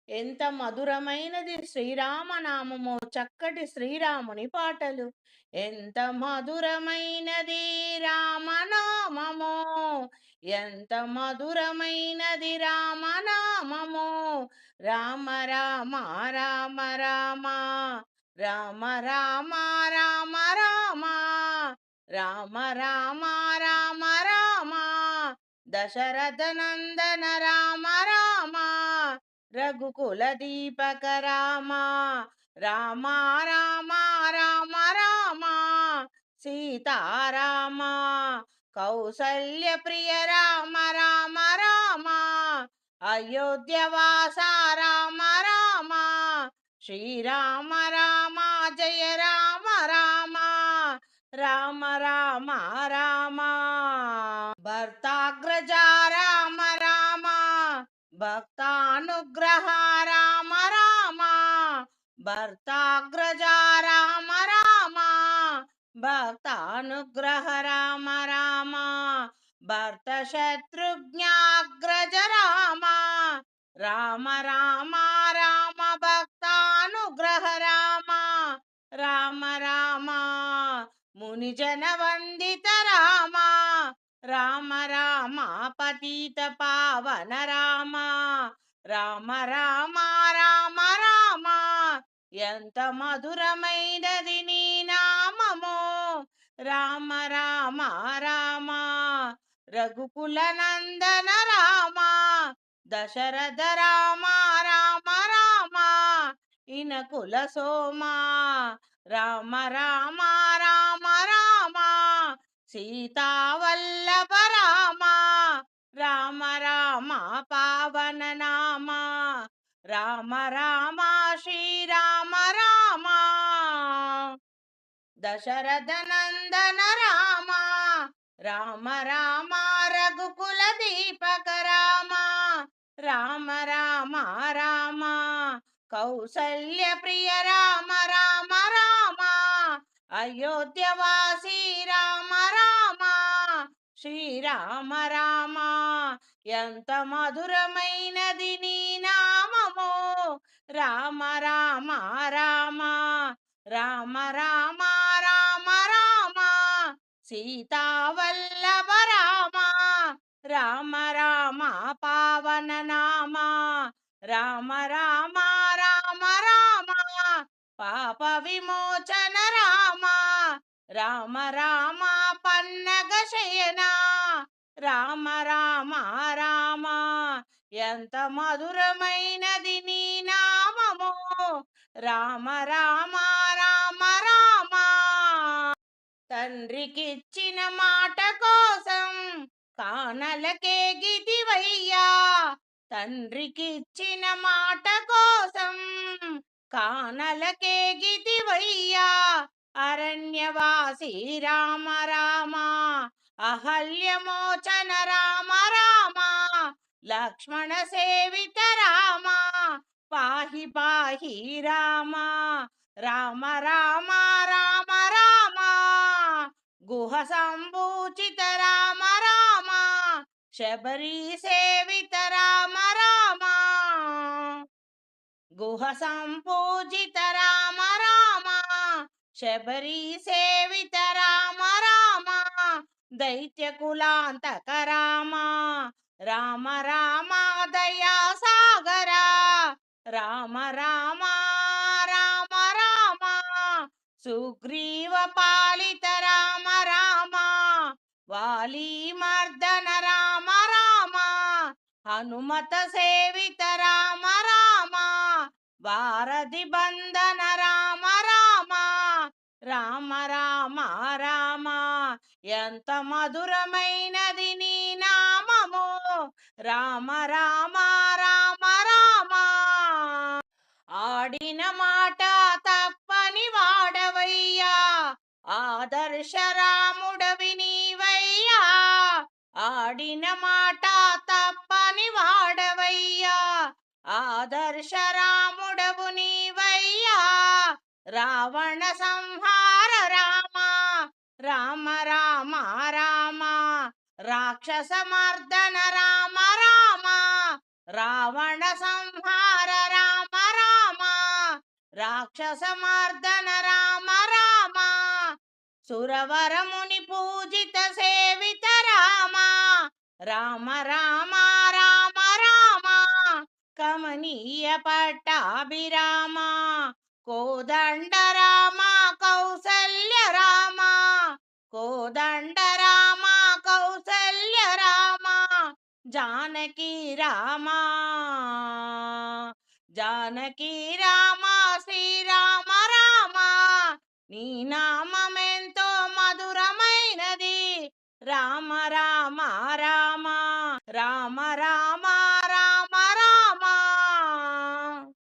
ఎంత మధురమైనది శ్రీరామనామము, చక్కటి శ్రీరాముని పాటలు. ఎంత మధురమైనది రామనామము, ఎంత మధురమైనది రామనామము. రామ రామ రామ రామ, రామ రామ రామ రామ, రామ రామ రామ రామ. దశరథ నందన రామ రామ, రఘుకుల దీపక రామ, రామ రామ రామ రామ. సీతారామ కౌసల్య ప్రియ రామ రామ రామ, అయోధ్యవాస రామ రామ. శ్రీరామ రామ జయ రామ రామ, రామ రామ రామ. భర్తాగ్రజ రామ రామ, భక్తానుగ్రహ రామ రామ, భర్తాగ్రజ రామ రామ, భక్తానుగ్రహ రామ రామ. భర్త శత్రుఘ్నాగ్రజ రామ, రామ రామ రామ, భక్తానుగ్రహ రామ, రామ రామ. మునిజన వందిత రామ, రామ రామ, పతిత పావన రామ, రామ రామ రామ రామ. ఎంత మధురమైనది నీ నామము, రామ రామ రామ. రఘుకుల నందన రామ, దశరథ రామ రామ రామ. ఇనకుల సోమ రామ రామ రామ రామ. సీతావల్లభ రామ, రామ రామ పావన నామ, రామ రామ శ్రీరామ రామ. దశరథ నందన రామ, రామ రామ రఘుకుల దీపక రామ, రామ రామ రామ. కౌసల్య ప్రియ రామ రామ రామ, అయోధ్యవాసి రామ రామ. శ్రీరామ రామ ఎంత మధురమైనది నీ నామము, రామ రామ రామ, రామ రామ రామ రామ. సీతావల్లభ రామ, రామ రామ పావన నామ, రామ రామ రామ రామ. పాప విమోచన రామ, రామ రామ పన్నగ శయన, రామ రామ రామ. ఎంత మధురమైనది నీ నామము, రామ రామ రామ రామ. తండ్రికిచ్చిన మాట కోసం కానలకేగిదివయ్యా, తండ్రికిచ్చిన మాట కోసం కానలకేగిదివయ్యా. అరణ్యవాసి రామ రామ, అహల్యమోచన రామ రామ. లక్ష్మణ సేవిత రామ, పాహి పాహి రామ, రామ రామ రామ రామ. గుహ సంభూచిత రామ రామ, శబరి సేవిత రామ రామ. గుహ సంపూజిత రామ రామ, శబరి సేవిత రామ రామ. దైత్య కులాంతక రామ, రామ రామ దయా సాగర, రామ రామ రామ రామ. సుగ్రీవ పాలిత రామ రామ, వాలి మర్దన రామ రామ. హనుమత సేవిత రామ రామ, వారధి బంధన రామ రామ, రామ రామ రామ. ఎంత మధురమైనది నీ నామము, రామ రామ రామ రామ. ఆడిన మాట తప్పని వాడవయ్యా, ఆదర్శ రాముడవి నీవయ్యా. ఆడిన మాట తప్పని వాడవయ్యా, ఆదర్శ రాముడవు నీవయ్యా. రావణ సంహార రామ, రామ రామ రామ. రాక్షస మర్దన రామ రామ, రావణ సంహార రామ. రాక్షసమర్దన రామ రామ, సురవరముని పూజిత సేవిత రామ, రామ రామ రామ రామ, కమనీయ పట్టాభిరామ, కోదండ రామ కౌసల్య రామ, కోదండ రామ కౌసల్య రామ, జానకి రామ, జానకి రామ శ్రీరామ రామ, నీ నామమెంతో మధురమైనది రామ రామ రామ, రామ రామ